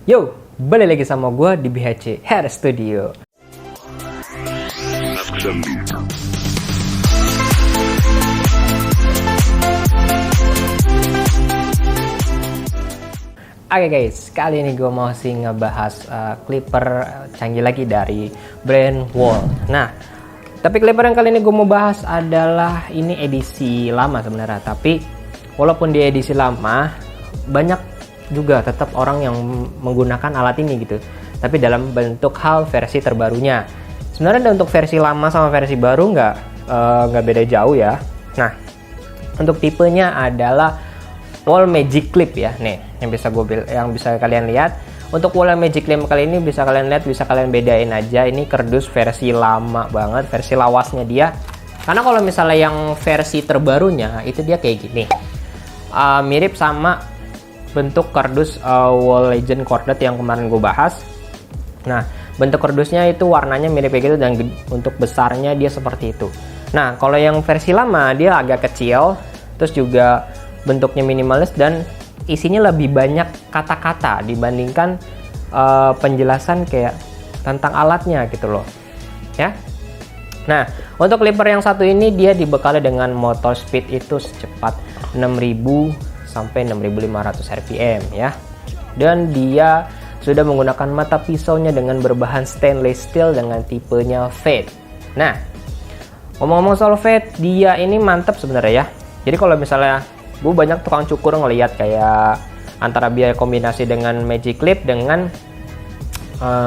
Yo, balik lagi sama gue di BHC Hair Studio. Oke guys, kali ini gue mau ngebahas clipper canggih lagi dari brand Wahl. Nah, tapi clipper yang kali ini gue mau bahas adalah ini edisi lama sebenarnya. Tapi walaupun di edisi lama, banyak juga tetap orang yang menggunakan alat ini gitu. Tapi dalam bentuk hal versi terbarunya. Sebenarnya untuk versi lama sama versi baru nggak beda jauh ya. Nah, untuk tipenya adalah Wahl Magic Clip ya, nih yang bisa kalian lihat. Untuk Wahl Magic Clip kali ini bisa kalian lihat, bisa kalian bedain aja. Ini kardus versi lama banget, versi lawasnya dia. Karena kalau misalnya yang versi terbarunya itu dia kayak gini, mirip sama bentuk kardus Wahl Legend Corded yang kemarin gue bahas. Nah, bentuk kardusnya itu warnanya mirip kayak gitu dan untuk besarnya dia seperti itu. Nah, kalau yang versi lama dia agak kecil, terus juga bentuknya minimalis dan isinya lebih banyak kata-kata dibandingkan penjelasan kayak tentang alatnya gitu loh ya. Nah, untuk clipper yang satu ini dia dibekali dengan motor speed itu secepat 6000 sampai 6500 rpm ya, dan dia sudah menggunakan mata pisaunya dengan berbahan stainless steel dengan tipenya fade. Nah, ngomong-ngomong soal fade, dia ini mantap sebenarnya ya. Jadi kalau misalnya gue banyak tukang cukur ngelihat kayak antara biaya kombinasi dengan Magic Clip dengan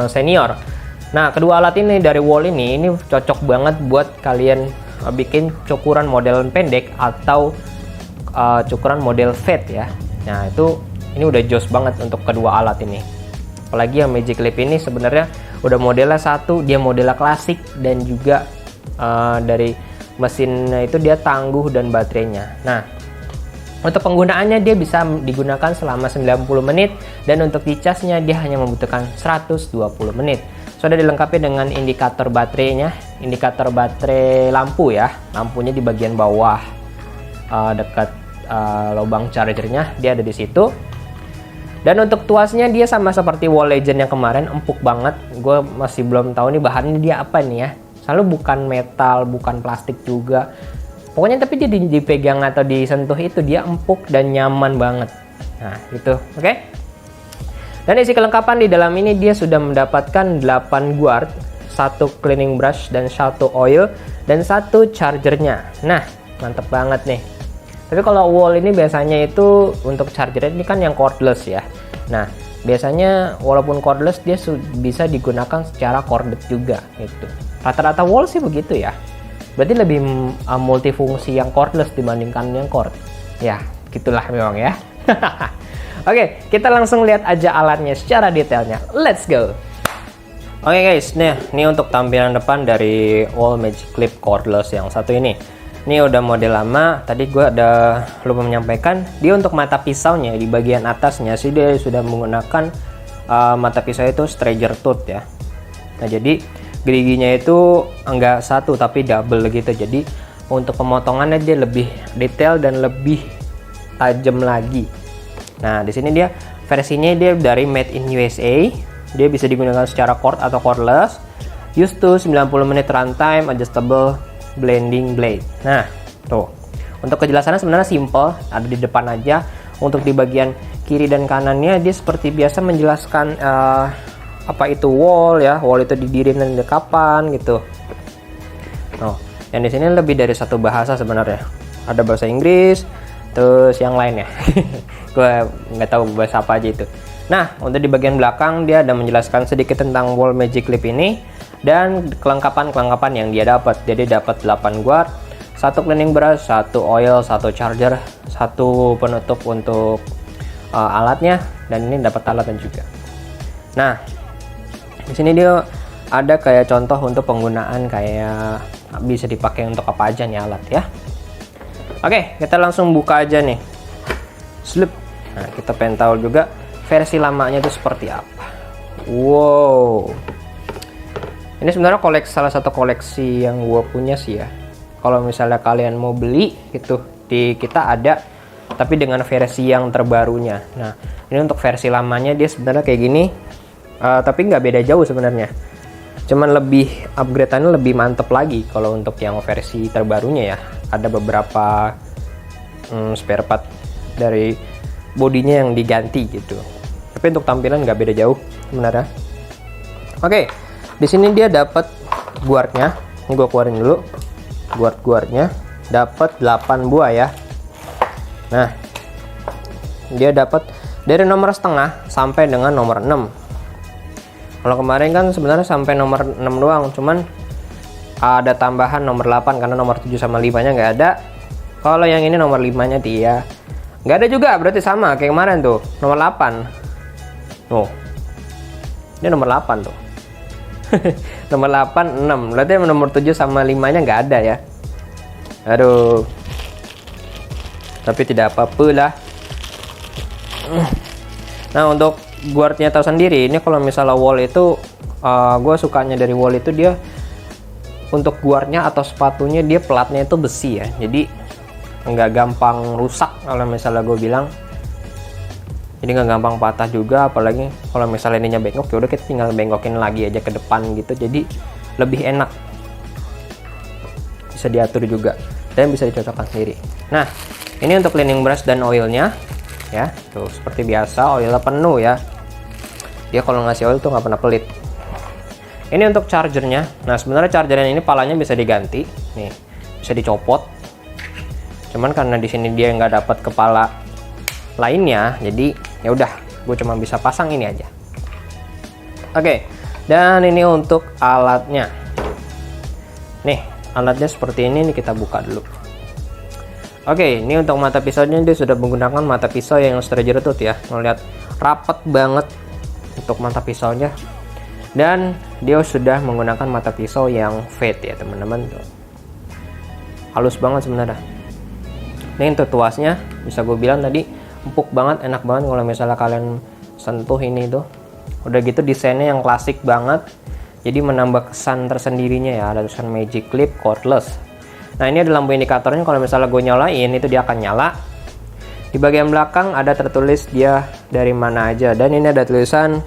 Senior. Nah, kedua alat ini dari Wahl ini cocok banget buat kalian bikin cukuran model pendek atau cukuran model fade ya. Nah, ini udah jos banget untuk kedua alat ini. Apalagi yang Magic Clip ini sebenarnya udah modelnya satu, dia modelnya klasik dan juga dari mesinnya itu dia tangguh dan baterainya. Nah, untuk penggunaannya dia bisa digunakan selama 90 menit dan untuk dicasnya dia hanya membutuhkan 120 menit. Sudah dilengkapi dengan indikator baterainya, indikator baterai lampu ya. Lampunya di bagian bawah dekat lubang chargernya dia ada di situ. Dan untuk tuasnya dia sama seperti Wahl Legend yang kemarin, empuk banget. Gue masih belum tahu nih bahannya dia apa nih ya. Selalu bukan metal, bukan plastik juga. Pokoknya tapi dia dipegang atau disentuh itu dia empuk dan nyaman banget. Nah, gitu. Oke. Dan isi kelengkapan di dalam ini dia sudah mendapatkan 8 guard, 1 cleaning brush dan 1 oil dan 1 chargernya. Nah, mantep banget nih. Tapi kalau Wahl ini biasanya itu untuk charger ini kan yang cordless ya. Nah, biasanya walaupun cordless dia bisa digunakan secara corded juga gitu. Rata-rata Wahl sih begitu ya. Berarti lebih multifungsi yang cordless dibandingkan yang cord. Ya, gitulah memang ya. Oke, kita langsung lihat aja alatnya secara detailnya. Let's go. Oke guys, ini untuk tampilan depan dari Wahl Magic Clip cordless yang satu ini. Ini udah model lama. Tadi gue ada lupa menyampaikan, dia untuk mata pisaunya di bagian atasnya sih dia sudah menggunakan mata pisau itu Strager tooth ya. Nah, jadi geriginya itu enggak satu tapi double gitu. Jadi untuk pemotongannya dia lebih detail dan lebih tajam lagi. Nah, di sini dia versinya dia dari Made in USA. Dia bisa digunakan secara cord atau cordless. Used to 90 menit runtime, adjustable blending blade. Nah, tuh. Untuk kejelasannya sebenarnya simple, ada di depan aja. Untuk di bagian kiri dan kanannya dia seperti biasa menjelaskan apa itu Wahl ya, Wahl itu didirikan kapan gitu. Oh, yang di sini lebih dari satu bahasa sebenarnya. Ada bahasa Inggris, terus yang lainnya. Gue nggak tahu bahasa apa aja itu. Nah, untuk di bagian belakang dia ada menjelaskan sedikit tentang Wahl Magic Clip ini dan kelengkapan yang dia dapat. Jadi dapat 8 guard, 1 cleaning brush, 1 oil, 1 charger, 1 penutup untuk alatnya, dan ini dapat alatnya juga. Nah, di sini dia ada kayak contoh untuk penggunaan kayak bisa dipakai untuk apa aja nih alat ya. Oke, kita langsung buka aja nih. Slup. Nah, kita pengen tahu juga versi lamanya itu seperti apa. Wow. Ini sebenarnya salah satu koleksi yang gua punya sih ya. Kalau misalnya kalian mau beli gitu, kita ada tapi dengan versi yang terbarunya. Nah, Ini untuk versi lamanya dia sebenarnya kayak gini, tapi nggak beda jauh sebenarnya. Cuman lebih upgrade-annya lebih mantep lagi kalau untuk yang versi terbarunya ya. Ada beberapa spare part dari bodinya yang diganti gitu. Tapi untuk tampilan nggak beda jauh sebenarnya. Oke, di sini dia dapat guardnya. Ini gue keluarin dulu. Guardnya dapat 8 buah ya. Nah, dia dapat dari nomor setengah sampai dengan nomor 6. Kalau kemarin kan sebenarnya sampai nomor 6 doang, cuman ada tambahan nomor 8 karena nomor 7 sama 5 nya nggak ada. Kalau yang ini nomor 5 nya dia nggak ada juga, berarti sama kayak kemarin tuh, nomor 8. Oh, ini nomor 8 tuh. Nomor 8, 6, berarti nomor 7 sama 5 nya nggak ada ya. Aduh, tapi tidak apa-apa lah. Nah, untuk guardnya tahu sendiri, ini kalau misalnya wall itu gue sukanya dari wall itu dia untuk guardnya atau sepatunya dia platnya itu besi ya, jadi nggak gampang rusak kalau misalnya gue bilang. Jadi nggak gampang patah juga, apalagi kalau misalnya ininya bengkok ya udah kita tinggal bengkokin lagi aja ke depan gitu, jadi lebih enak, bisa diatur juga dan bisa dicocokkan sendiri. Nah, ini untuk cleaning brush dan oilnya ya, tuh seperti biasa oilnya penuh ya, dia kalau ngasih oil tuh nggak pernah pelit. Ini untuk chargernya. Nah, sebenarnya chargernya ini palanya bisa diganti nih, bisa dicopot, cuman karena di sini dia nggak dapat kepala lainnya, jadi ya udah gue cuma bisa pasang ini aja. Oke, dan ini untuk alatnya. Nih, alatnya seperti ini nih, kita buka dulu. Oke, ini untuk mata pisaunya dia sudah menggunakan mata pisau yang stranger tooth ya. Ngeliat rapet banget untuk mata pisaunya. Dan dia sudah menggunakan mata pisau yang fade ya teman-teman. Halus banget sebenarnya. Ini untuk tuasnya, bisa gue bilang tadi empuk banget, enak banget kalau misalnya kalian sentuh ini tuh. Udah gitu desainnya yang klasik banget, jadi menambah kesan tersendirinya ya. Ada tulisan magic clip cordless. Nah, ini ada lampu indikatornya, kalau misalnya gue nyalain itu dia akan nyala. Di bagian belakang ada tertulis dia dari mana aja, dan ini ada tulisan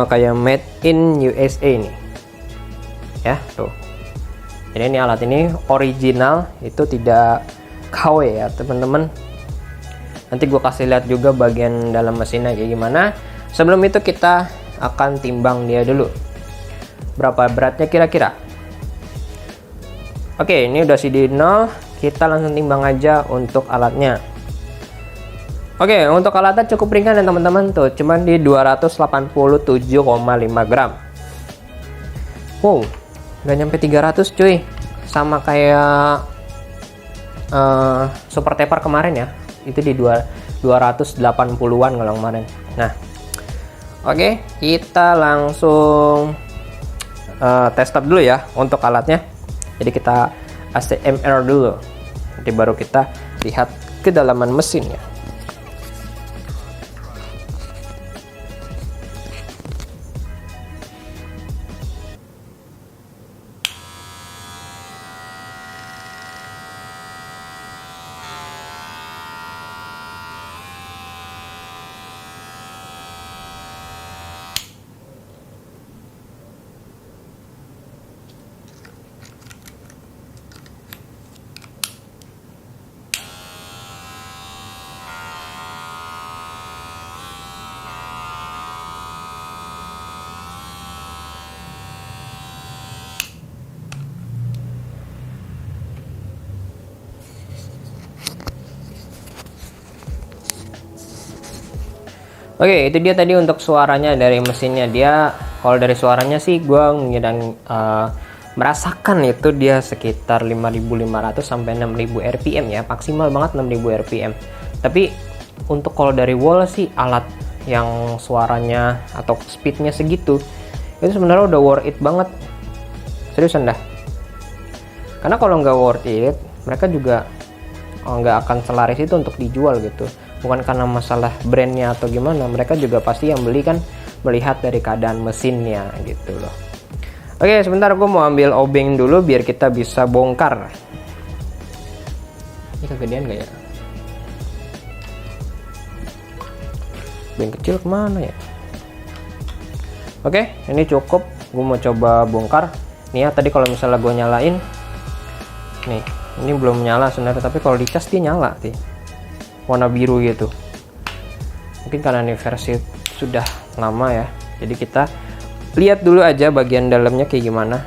kayak made in USA nih ya tuh. Jadi ini alat ini original, itu tidak KW ya teman-teman. Nanti gue kasih lihat juga bagian dalam mesinnya kayak gimana. Sebelum itu kita akan timbang dia dulu, berapa beratnya kira-kira. Oke, ini udah CD 0, kita langsung timbang aja untuk alatnya. Oke, untuk alatnya cukup ringan ya teman-teman, tuh cuman di 287,5 gram. Wow, nggak nyampe 300 cuy, sama kayak super taper kemarin ya, itu di 280-an kalau kemarin. Nah, oke, kita langsung tes stop dulu ya untuk alatnya. Jadi kita ACMR dulu, nanti baru kita lihat kedalaman mesinnya. Oke, itu dia tadi untuk suaranya dari mesinnya. Dia kalau dari suaranya sih gue merasakan itu dia sekitar 5.500 sampai 6.000 rpm ya, maksimal banget 6.000 rpm. Tapi untuk kalau dari wall sih, alat yang suaranya atau speednya segitu itu sebenarnya udah worth it banget, seriusan dah. Karena kalau nggak worth it, mereka juga nggak akan selaris itu untuk dijual gitu. Bukan karena masalah brandnya atau gimana, mereka juga pasti yang beli kan melihat dari keadaan mesinnya gitu loh. Oke, sebentar gue mau ambil obeng dulu biar kita bisa bongkar. Ini kegedean gak ya? yang kecil kemana ya? Oke, ini cukup. Gue mau coba bongkar nih ya. Tadi kalau misalnya gue nyalain nih, ini belum nyala sebenarnya, tapi kalau dicas dia nyala sih, warna biru gitu. Mungkin karena ini versi sudah lama ya, jadi kita lihat dulu aja bagian dalamnya kayak gimana.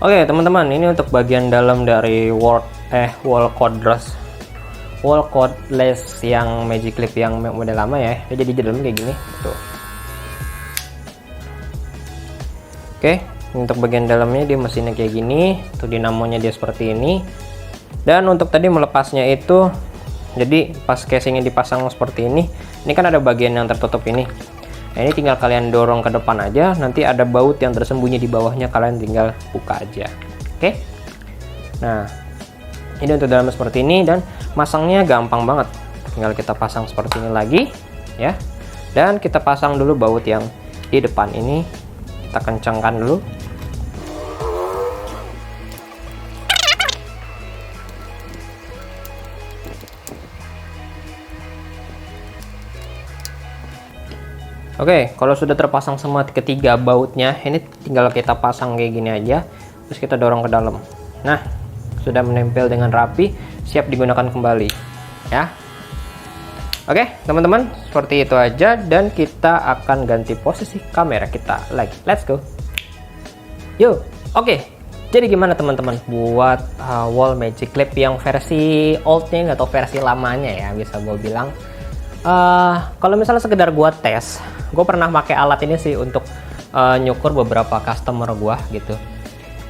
Oke teman-teman, ini untuk bagian dalam dari wall codeless yang Magic Clip yang model lama ya. Jadi di dalamnya kayak gini tuh. Oke, untuk bagian dalamnya dia mesinnya kayak gini, tuh dinamonya dia seperti ini. Dan untuk tadi melepasnya itu, jadi pas casingnya dipasang seperti ini kan ada bagian yang tertutup ini. Nah, ini tinggal kalian dorong ke depan aja, nanti ada baut yang tersembunyi di bawahnya, kalian tinggal buka aja. Oke. Nah, ini untuk dalamnya seperti ini, dan masangnya gampang banget. Tinggal kita pasang seperti ini lagi ya. Dan kita pasang dulu baut yang di depan ini. Kita kencangkan dulu. Oke, kalau sudah terpasang semua ketiga bautnya, ini tinggal kita pasang kayak gini aja, terus kita dorong ke dalam. Nah, sudah menempel dengan rapi, siap digunakan kembali ya. Oke teman-teman, seperti itu aja, dan kita akan ganti posisi kamera kita lagi. Let's go. Yuk. Oke, jadi gimana teman-teman buat wall Magic Clip yang versi oldnya atau versi lamanya ya, bisa gue bilang. Kalau misalnya sekedar gua tes, gue pernah pakai alat ini sih untuk nyukur beberapa customer gua gitu,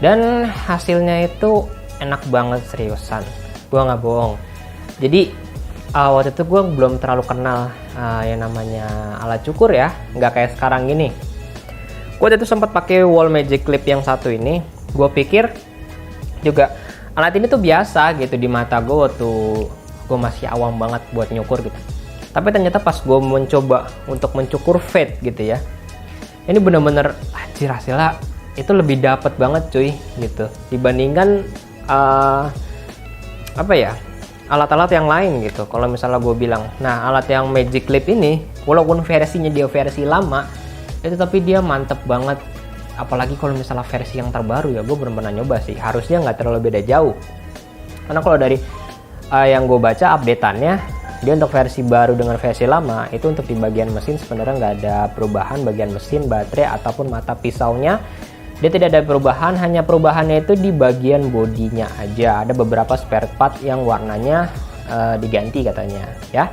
dan hasilnya itu enak banget, seriusan, gua nggak bohong. Jadi waktu itu gue belum terlalu kenal yang namanya alat cukur ya, nggak kayak sekarang gini. Gue waktu itu sempat pakai wall Magic Clip yang satu ini, gue pikir juga alat ini tuh biasa gitu di mata gue waktu gue masih awam banget buat nyukur gitu. Tapi ternyata pas gue mencoba untuk mencukur fade gitu ya, ini bener-bener anjir, hasilnya itu lebih dapet banget cuy gitu, dibandingkan apa ya, alat-alat yang lain gitu. Kalau misalnya gue bilang, nah alat yang Magic Clip ini walaupun versinya dia versi lama itu, tapi dia mantep banget. Apalagi kalau misalnya versi yang terbaru ya, gue belum pernah nyoba sih, harusnya nggak terlalu beda jauh. Karena kalau dari yang gue baca updateannya, dia untuk versi baru dengan versi lama itu untuk di bagian mesin sebenarnya nggak ada perubahan, bagian mesin, baterai ataupun mata pisaunya dia tidak ada perubahan, hanya perubahannya itu di bagian bodinya aja. Ada beberapa spare part yang warnanya diganti katanya ya.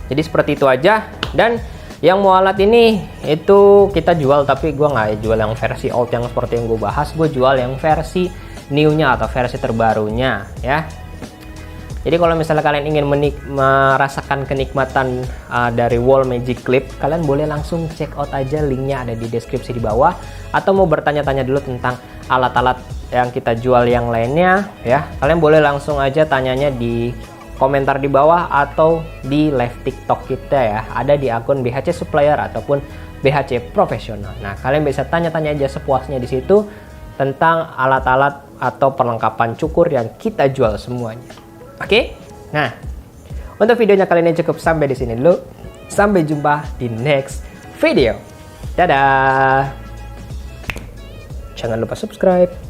Jadi seperti itu aja. Dan yang mau alat ini itu kita jual, tapi gue nggak jual yang versi old yang seperti yang gue bahas, gue jual yang versi new-nya atau versi terbarunya ya. Jadi kalau misalnya kalian ingin merasakan kenikmatan dari wall Magic Clip, kalian boleh langsung check out aja, linknya ada di deskripsi di bawah. Atau mau bertanya-tanya dulu tentang alat-alat yang kita jual yang lainnya ya, kalian boleh langsung aja tanyanya di komentar di bawah atau di live TikTok kita ya, ada di akun BHC Supplier ataupun BHC Profesional. Nah kalian bisa tanya-tanya aja sepuasnya di situ tentang alat-alat atau perlengkapan cukur yang kita jual semuanya. Oke, nah untuk videonya kali ini cukup sampai di sini dulu. Sampai jumpa di next video. Dadah. Jangan lupa subscribe.